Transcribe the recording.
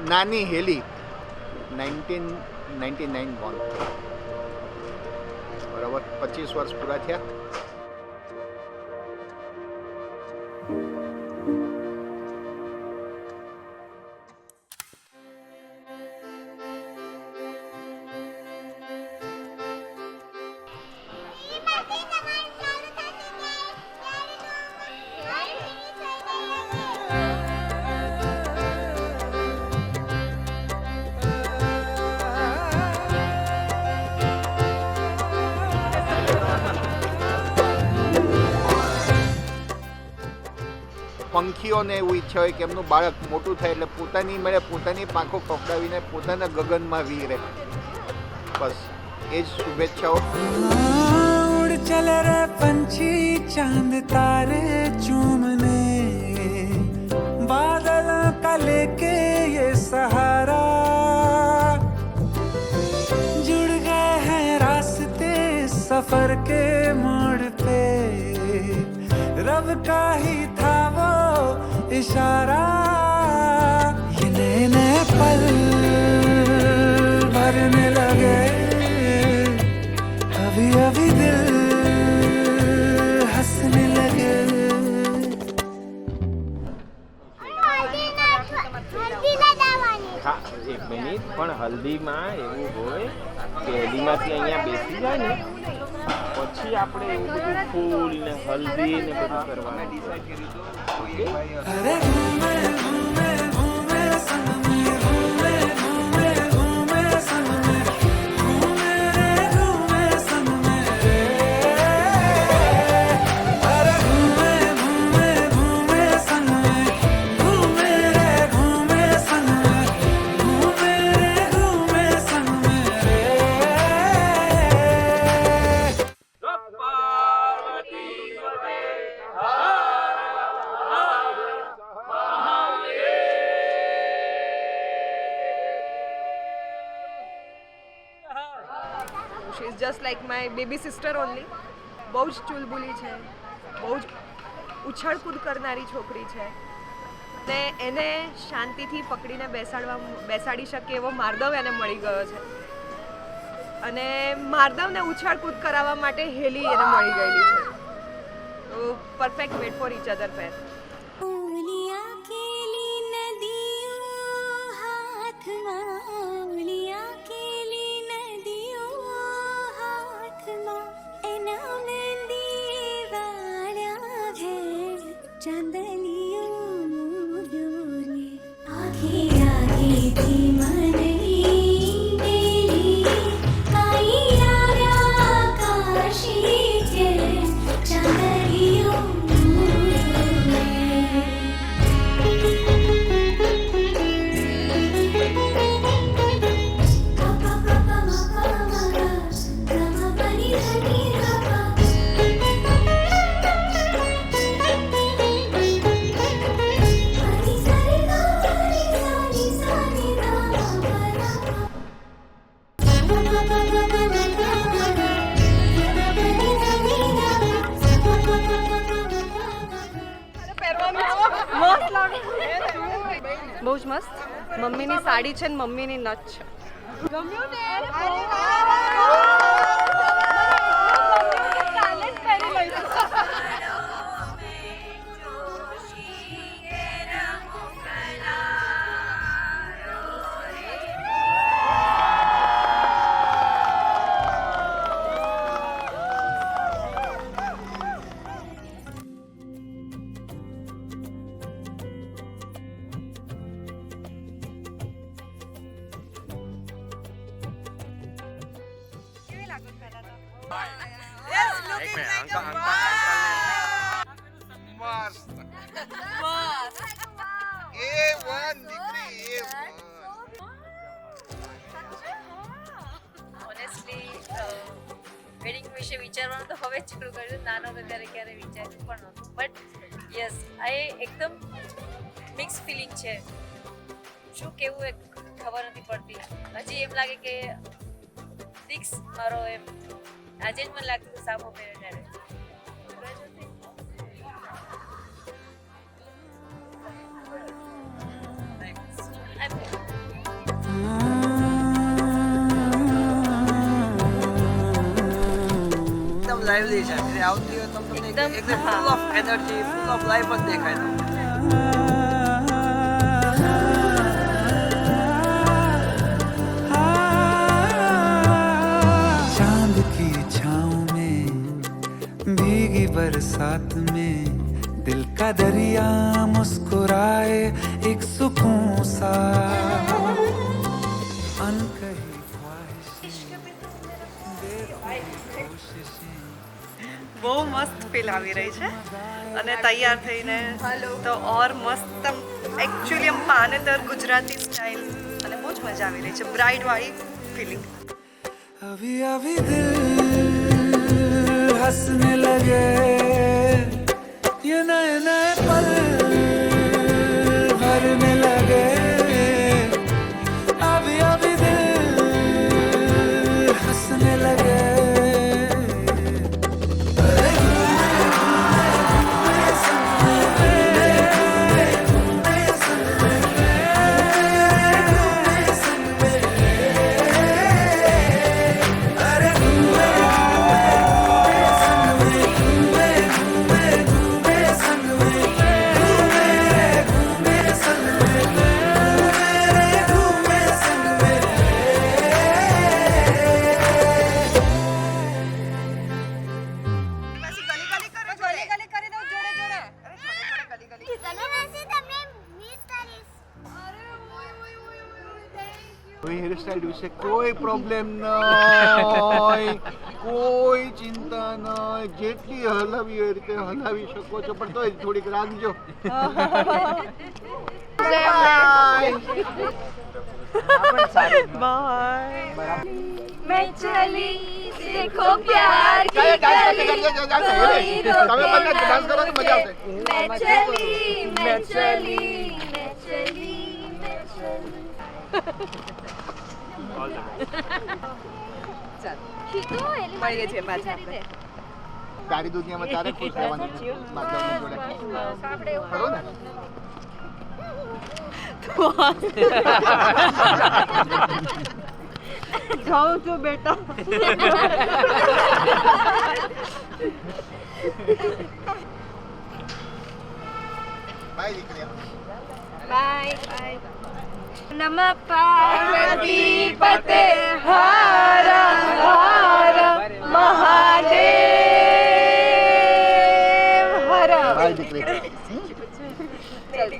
નાની હેલી 1999 બોર્ન, બરાબર 25 વર્ષ પૂરા થયા. પંખીઓને એવું ઈચ્છા હોય કે એમનું બાળક મોટું થાય એટલે પોતાની મેળે પોતાની પાંખો ફફડાવીને પોતાના ગગનમાં વિહરે. બસ એ જ શુભેચ્છાઓ. उड़ चले रे पंछी चांद तारे चूमने, बादल का लेके ये सहारा, जुड़ गए हैं रास्ते सफर के मोड़ पे, रब का ही था वो इशारा, ये नए नए पल भरने लगे, अभी अभी दिल हंसने लगे. હા એક મિનિટ, પણ હલ્દીમાં એવું હોય કે હલ્દીમાંથી અહીંયા બેસી જાય ને પછી આપણે એવું બધું ફૂલ ને હલ્દી ને બધું કરવાનું. ઓકે अरे घूमे घूमे घूमे संग में, घूमे घूमे घूमे संग में, घूमे रे घूमे संग में रे. अरे घूमे घूमे घूमे संग में, घूमे रे घूमे संग में, घूमे रे घूमे संग में रे. She is just like my baby sister only. બહુ જ ચુલબુલી છે, બહુ જ ઉછળકૂદ કરનારી છોકરી છે ને એને શાંતિથી પકડીને બેસાડી શકે એવો માર્દવ એને મળી ગયો છે અને માર્દવને ઉછળકૂદ કરાવવા માટે હેલી એને મળી ગયેલી છે. તો perfect made for each other pair. બહુ જ મસ્ત. મમ્મીની સાડી છે ને મમ્મીની નથ છે. ગમ્યું ને? કાલે જ પહેરી લઈશું. વેડિંગ વિશે વિચારવાનું તો હવે જ શરૂ કર્યું. નાનો હતો ત્યારે ક્યારે વિચાર્યું પણ નહોતું. બટ યસ, આ એકદમ મિક્સ ફિલિંગ છે. શું કેવું એ ખબર નથી પડતી. હજી એમ લાગે કે ફિક્સ મારો એમ આજે જ મને લાગતું કે સામો પહેર્યો ત્યારે. I'm લાઇવલી છે એટલે આવતી હોય તો તમને એકદમ, એકદમ હા. Full of energy full of life જ દેખાય તમને चांद की छाँव में भीगी बरसात में दिल का दरिया मुस्कुराए एक सुकून सा अनकही ख्वाहिशें બહુ મસ્ત ફીલ આવી રહી છે અને તૈયાર થઈને તો ઓર મસ્ત એકચ્યુઅલી આમ પાનેતર ગુજરાતી સ્ટાઇલ અને બહુ જ મજા આવી રહી છે બ્રાઇડ વાળી ફિલિંગ अभी अभी दिल हंसने लगे ये नए नए पल भरने लगे अभी अभी दिल हंसने लगे કોઈ હેરસ્ટાઈલ વિશે કોઈ પ્રોબ્લેમ નહીં, કોઈ ચિંતા નહીં, જેટલી હલાવી હોય એ રીતે હલાવી શકો છો, પણ તોય થોડીક રાખજો. मैं चली देखो प्यार की ચાલો, ડાન્સ गली, કરજો, ડાન્સ કરજો, कोई તમે रोके બંને ડાન્સ કરો તો મજા આવશે. मैं चली मैं चली मैं चली मैं चली મળીએ છીએ પાછા આપણે. તારી દુનિયામાં તારે ખુશ રહેવાનું છે. બાદશાહની જોડે. ખરું ને? જાઉં છું બેટા બાય દીકરી. बाय बाय नमः पार्वती पते हर हर महादेव हर બાય દીકરી. चल